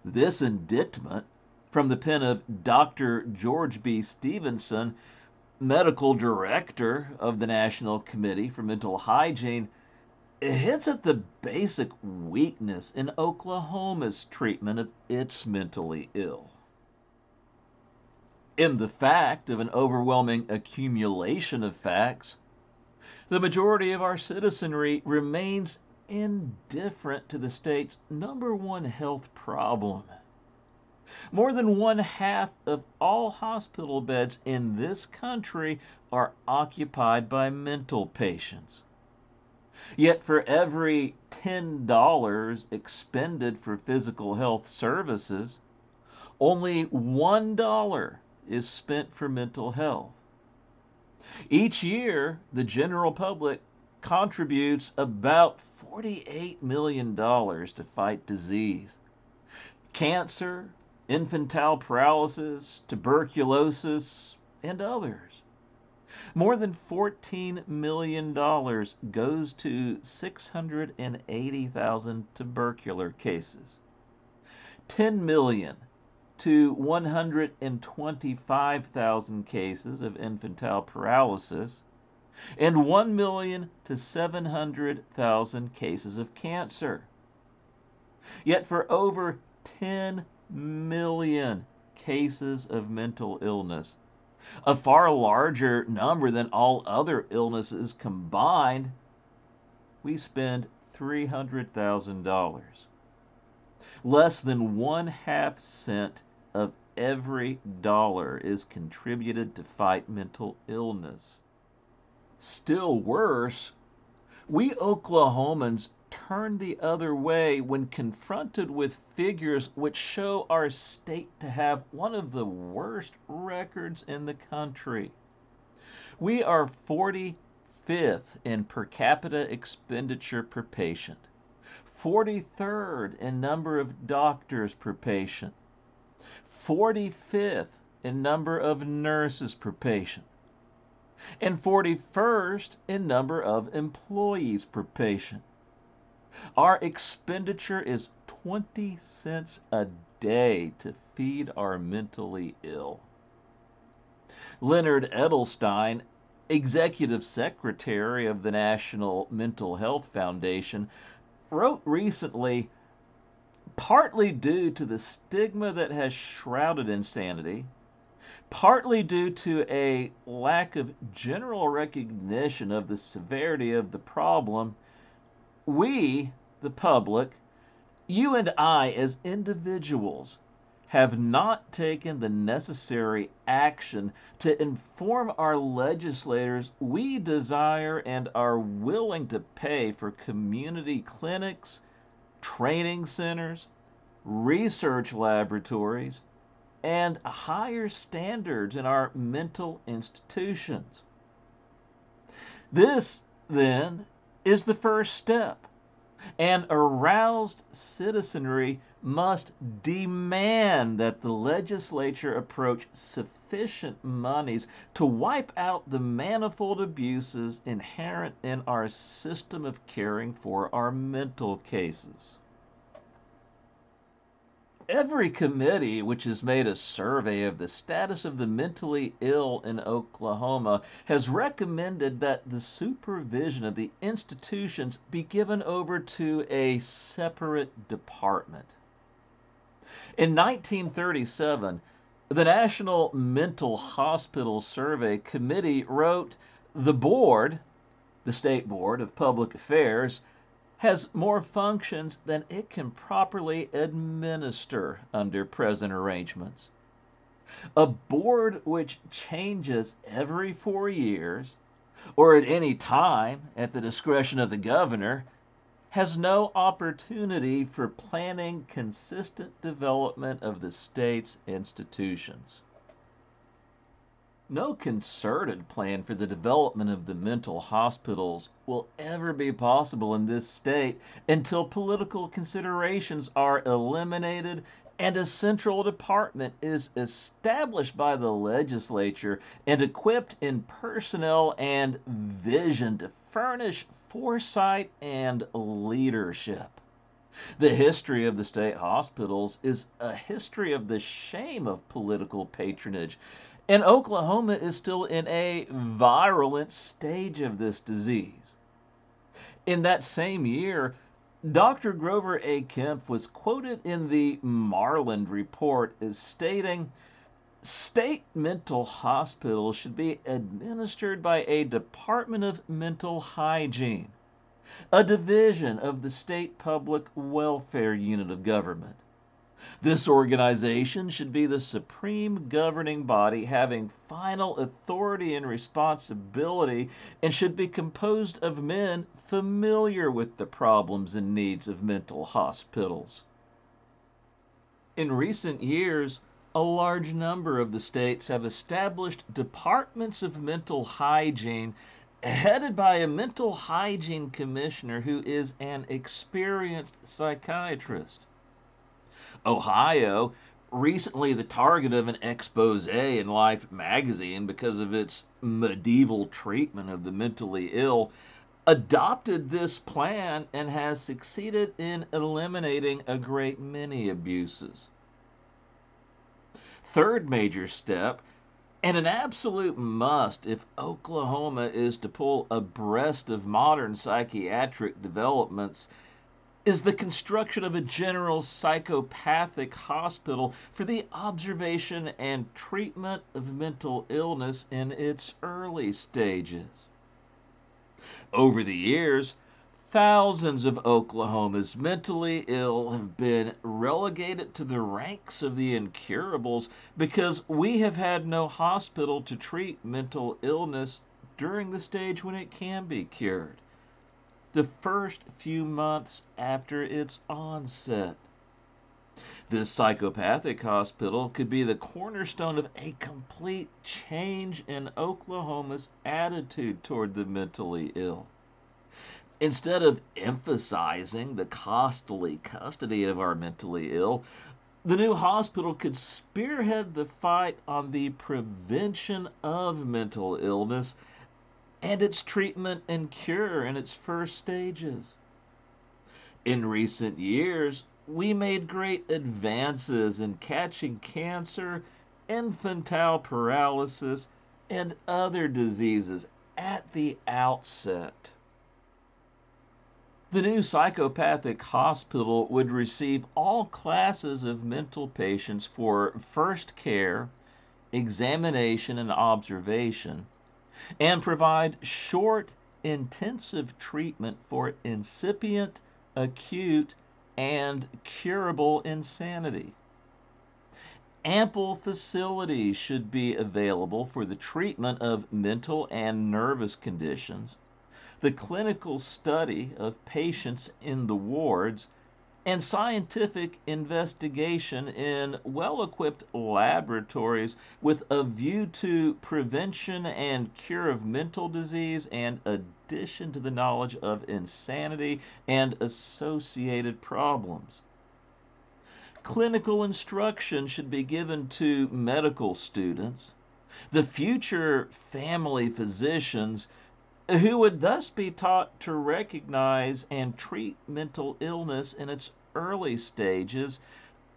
This indictment, from the pen of Dr. George B. Stevenson, medical director of the National Committee for Mental Hygiene, hits at the basic weakness in Oklahoma's treatment of its mentally ill. In the fact of an overwhelming accumulation of facts, the majority of our citizenry remains indifferent to the state's #1 health problem. More than 1/2 of all hospital beds in this country are occupied by mental patients. Yet for every $10 expended for physical health services, only $1 is spent for mental health. Each year, the general public contributes about $48 million to fight disease. Cancer, infantile paralysis, tuberculosis, and others. More than $14 million goes to 680,000 tubercular cases. 10 million to 125,000 cases of infantile paralysis, and 1 million to 700,000 cases of cancer. Yet for over 10 million cases of mental illness, a far larger number than all other illnesses combined, we spend $300,000. Less than 1/2 cent of every dollar is contributed to fight mental illness. Still worse, we Oklahomans turn the other way when confronted with figures which show our state to have one of the worst records in the country. We are 45th in per capita expenditure per patient, 43rd in number of doctors per patient, 45th in number of nurses per patient, and 41st in number of employees per patient. Our expenditure is 20 cents a day to feed our mentally ill. Leonard Edelstein, executive secretary of the National Mental Health Foundation, wrote recently, partly due to the stigma that has shrouded insanity, partly due to a lack of general recognition of the severity of the problem, we, the public, you and I as individuals, have not taken the necessary action to inform our legislators we desire and are willing to pay for community clinics, training centers, research laboratories, and higher standards in our mental institutions. This, then, is the first step. An aroused citizenry must demand that the legislature approach sufficient monies to wipe out the manifold abuses inherent in our system of caring for our mental cases. Every committee which has made a survey of the status of the mentally ill in Oklahoma has recommended that the supervision of the institutions be given over to a separate department. In 1937, the National Mental Hospital Survey Committee wrote, "The board, the State Board of Public Affairs, has more functions than it can properly administer under present arrangements. A board which changes every 4 years, or at any time at the discretion of the governor, has no opportunity for planning consistent development of the state's institutions." No concerted plan for the development of the mental hospitals will ever be possible in this state until political considerations are eliminated and a central department is established by the legislature and equipped in personnel and vision to furnish foresight and leadership. The history of the state hospitals is a history of the shame of political patronage, and Oklahoma is still in a virulent stage of this disease. In that same year, Dr. Grover A. Kemp was quoted in the Marland Report as stating, "State mental hospitals should be administered by a Department of Mental Hygiene, a division of the State Public Welfare Unit of government. This organization should be the supreme governing body having final authority and responsibility and should be composed of men familiar with the problems and needs of mental hospitals." In recent years, a large number of the states have established departments of mental hygiene headed by a mental hygiene commissioner who is an experienced psychiatrist. Ohio, recently the target of an expose in Life magazine because of its medieval treatment of the mentally ill, adopted this plan and has succeeded in eliminating a great many abuses. Third major step, and an absolute must if Oklahoma is to pull abreast of modern psychiatric developments, is the construction of a general psychopathic hospital for the observation and treatment of mental illness in its early stages. Over the years, thousands of Oklahoma's mentally ill have been relegated to the ranks of the incurables because we have had no hospital to treat mental illness during the stage when it can be cured, the first few months after its onset. This psychopathic hospital could be the cornerstone of a complete change in Oklahoma's attitude toward the mentally ill. Instead of emphasizing the costly custody of our mentally ill, the new hospital could spearhead the fight on the prevention of mental illness and its treatment and cure in its first stages. In recent years, we made great advances in catching cancer, infantile paralysis, and other diseases at the outset. The new psychopathic hospital would receive all classes of mental patients for first care, examination, and observation, and provide short, intensive treatment for incipient, acute, and curable insanity. Ample facilities should be available for the treatment of mental and nervous conditions, the clinical study of patients in the wards, and scientific investigation in well-equipped laboratories with a view to prevention and cure of mental disease and addition to the knowledge of insanity and associated problems. Clinical instruction should be given to medical students, the future family physicians, who would thus be taught to recognize and treat mental illness in its early stages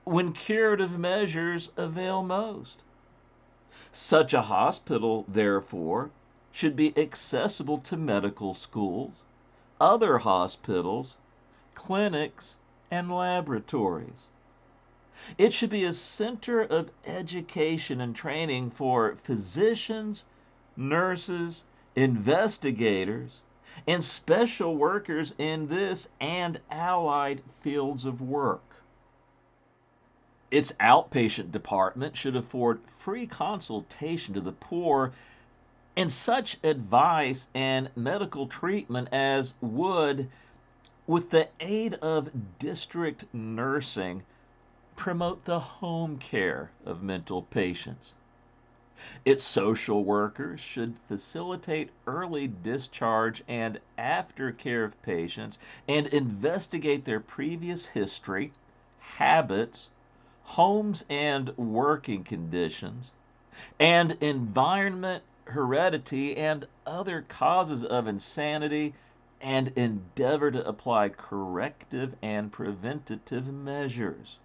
when curative measures avail most. Such a hospital, therefore, should be accessible to medical schools, other hospitals, clinics, and laboratories. It should be a center of education and training for physicians, nurses, investigators, and special workers in this and allied fields of work. Its outpatient department should afford free consultation to the poor and such advice and medical treatment as would, with the aid of district nursing, promote the home care of mental patients. Its social workers should facilitate early discharge and aftercare of patients and investigate their previous history, habits, homes and working conditions, and environment, heredity, and other causes of insanity, and endeavor to apply corrective and preventative measures.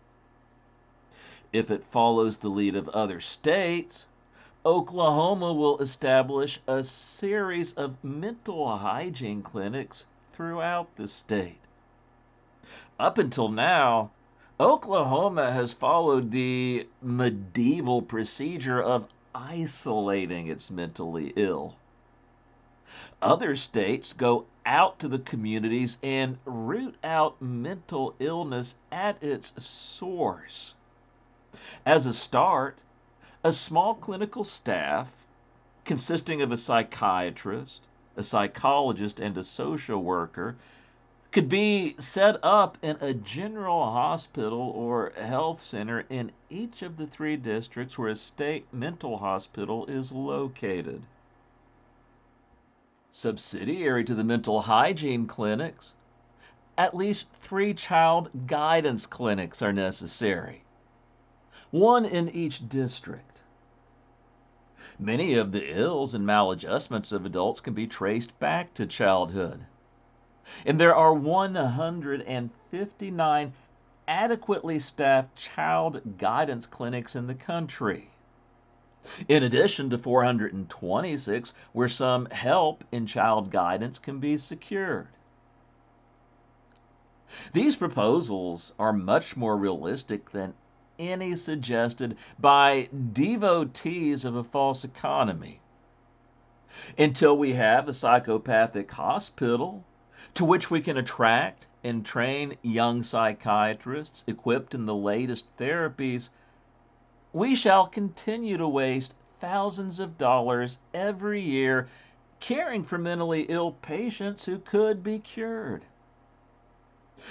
If it follows the lead of other states, Oklahoma will establish a series of mental hygiene clinics throughout the state. Up until now, Oklahoma has followed the medieval procedure of isolating its mentally ill. Other states go out to the communities and root out mental illness at its source. As a start, a small clinical staff consisting of a psychiatrist, a psychologist, and a social worker could be set up in a general hospital or health center in each of the 3 districts where a state mental hospital is located. Subsidiary to the mental hygiene clinics, at least 3 child guidance clinics are necessary, 1 in each district. Many of the ills and maladjustments of adults can be traced back to childhood. And there are 159 adequately staffed child guidance clinics in the country, in addition to 426 where some help in child guidance can be secured. These proposals are much more realistic than any suggested by devotees of a false economy. Until we have a psychopathic hospital to which we can attract and train young psychiatrists equipped in the latest therapies, we shall continue to waste thousands of dollars every year caring for mentally ill patients who could be cured.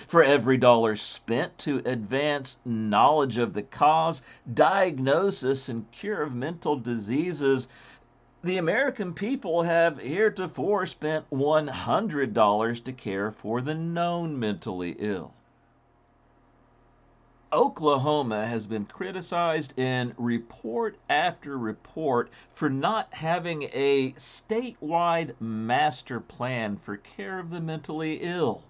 For every dollar spent to advance knowledge of the cause, diagnosis, and cure of mental diseases, the American people have heretofore spent $100 to care for the known mentally ill. Oklahoma has been criticized in report after report for not having a statewide master plan for care of the mentally ill.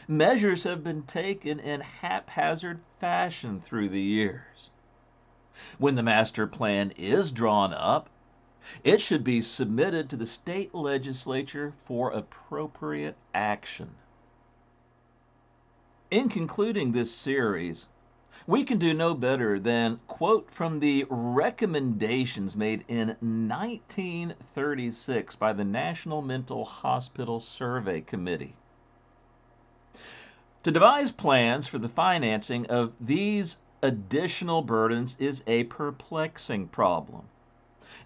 Measures have been taken in haphazard fashion through the years. When the master plan is drawn up, it should be submitted to the state legislature for appropriate action. In concluding this series, we can do no better than quote from the recommendations made in 1936 by the National Mental Hospital Survey Committee. To devise plans for the financing of these additional burdens is a perplexing problem,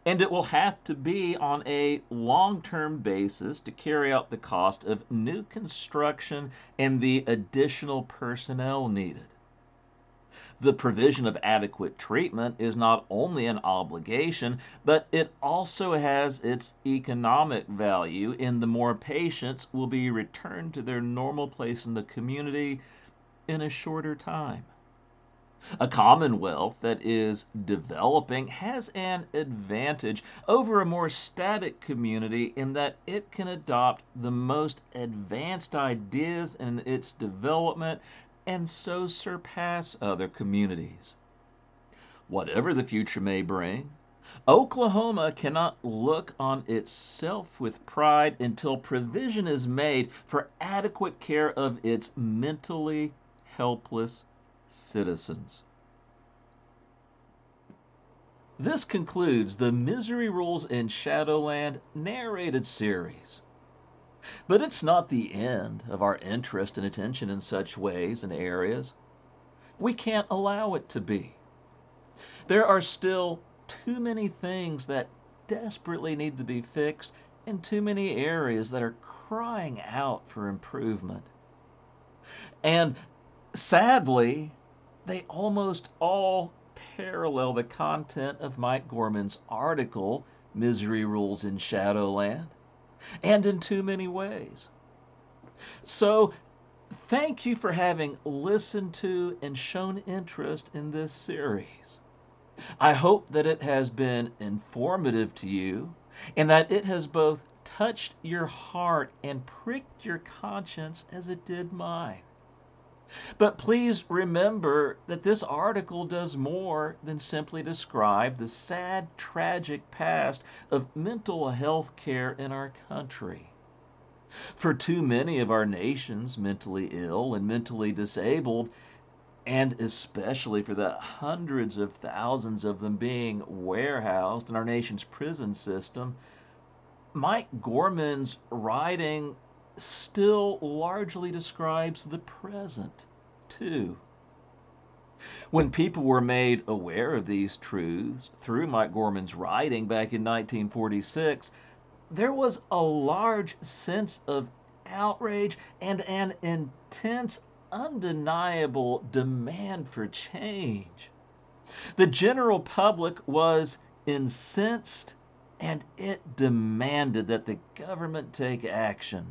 and it will have to be on a long-term basis to carry out the cost of new construction and the additional personnel needed. The provision of adequate treatment is not only an obligation, but it also has its economic value in the more patients will be returned to their normal place in the community in a shorter time. A commonwealth that is developing has an advantage over a more static community in that it can adopt the most advanced ideas in its development and so surpass other communities. Whatever the future may bring, Oklahoma cannot look on itself with pride until provision is made for adequate care of its mentally helpless citizens. This concludes the Misery Rules in Shadowland narrated series. But it's not the end of our interest and attention in such ways and areas. We can't allow it to be. There are still too many things that desperately need to be fixed and too many areas that are crying out for improvement. And sadly, they almost all parallel the content of Mike Gorman's article, Misery Rules in Shadowland, and in too many ways. So, thank you for having listened to and shown interest in this series. I hope that it has been informative to you and that it has both touched your heart and pricked your conscience as it did mine. But please remember that this article does more than simply describe the sad, tragic past of mental health care in our country. For too many of our nation's mentally ill and mentally disabled, and especially for the hundreds of thousands of them being warehoused in our nation's prison system, Mike Gorman's writing still largely describes the present, too. When people were made aware of these truths through Mike Gorman's writing back in 1946, there was a large sense of outrage and an intense, undeniable demand for change. The general public was incensed, and it demanded that the government take action.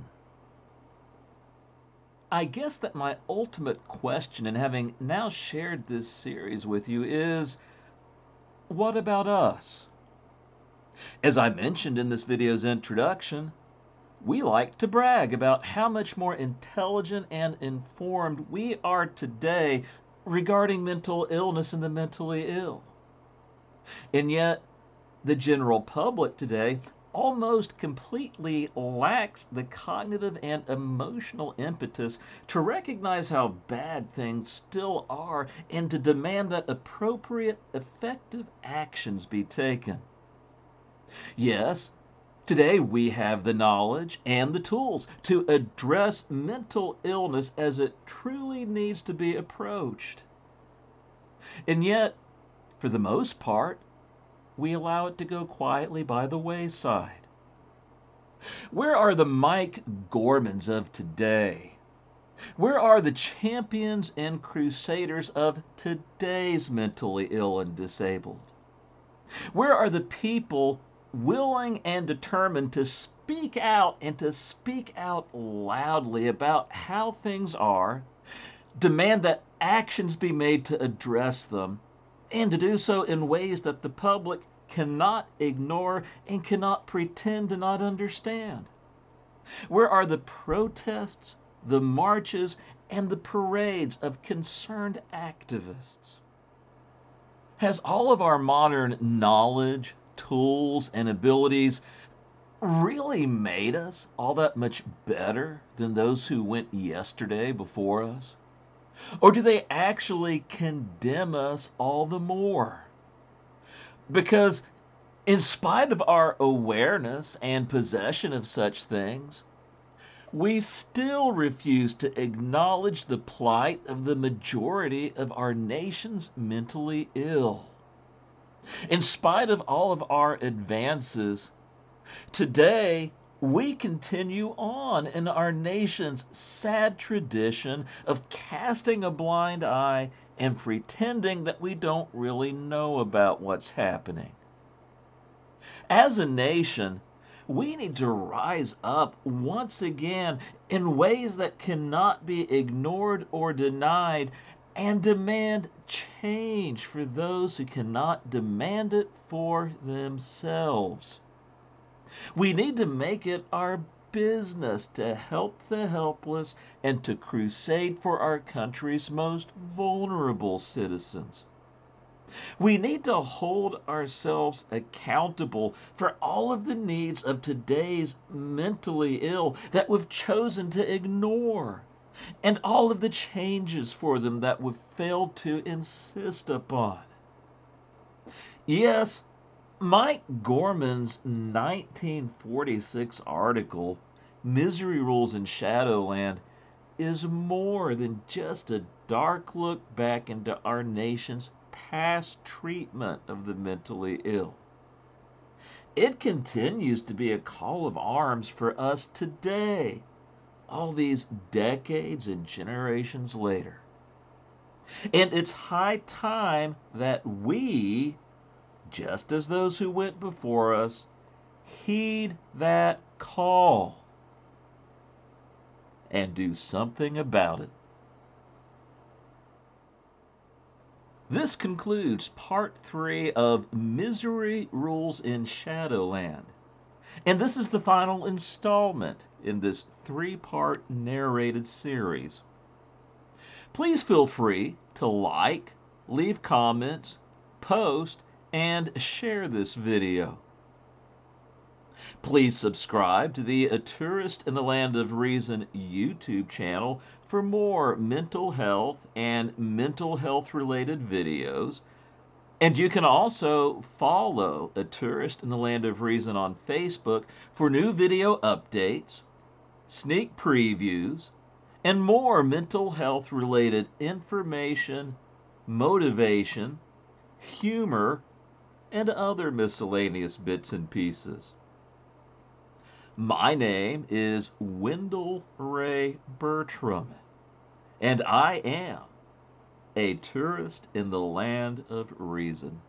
I guess that my ultimate question, in having now shared this series with you, is what about us? As I mentioned in this video's introduction, we like to brag about how much more intelligent and informed we are today regarding mental illness and the mentally ill. And yet, the general public today almost completely lacks the cognitive and emotional impetus to recognize how bad things still are and to demand that appropriate, effective actions be taken. Yes, today we have the knowledge and the tools to address mental illness as it truly needs to be approached. And yet, for the most part, we allow it to go quietly by the wayside. Where are the Mike Gormans of today? Where are the champions and crusaders of today's mentally ill and disabled? Where are the people willing and determined to speak out and to speak out loudly about how things are, demand that actions be made to address them, and to do so in ways that the public cannot ignore and cannot pretend to not understand? Where are the protests, the marches, and the parades of concerned activists? Has all of our modern knowledge, tools, and abilities really made us all that much better than those who went yesterday before us? Or do they actually condemn us all the more? Because in spite of our awareness and possession of such things, we still refuse to acknowledge the plight of the majority of our nation's mentally ill. In spite of all of our advances, today we continue on in our nation's sad tradition of casting a blind eye and pretending that we don't really know about what's happening. As a nation, we need to rise up once again in ways that cannot be ignored or denied and demand change for those who cannot demand it for themselves. We need to make it our business to help the helpless and to crusade for our country's most vulnerable citizens. We need to hold ourselves accountable for all of the needs of today's mentally ill that we've chosen to ignore, and all of the changes for them that we've failed to insist upon. Yes, Mike Gorman's 1946 article, Misery Rules in Shadowland, is more than just a dark look back into our nation's past treatment of the mentally ill. It continues to be a call of arms for us today, all these decades and generations later. And it's high time that we, just as those who went before us, heed that call and do something about it. This concludes part 3 of Misery Rules in Shadowland. And this is the final installment in this 3-part narrated series. Please feel free to like, leave comments, post, and share this video. Please subscribe to the A Tourist in the Land of Reason YouTube channel for more mental health and mental health related videos. And you can also follow A Tourist in the Land of Reason on Facebook for new video updates, sneak previews, and more mental health related information, motivation, humor, and other miscellaneous bits and pieces. My name is Wendell Ray Bertram, and I am a tourist in the land of reason.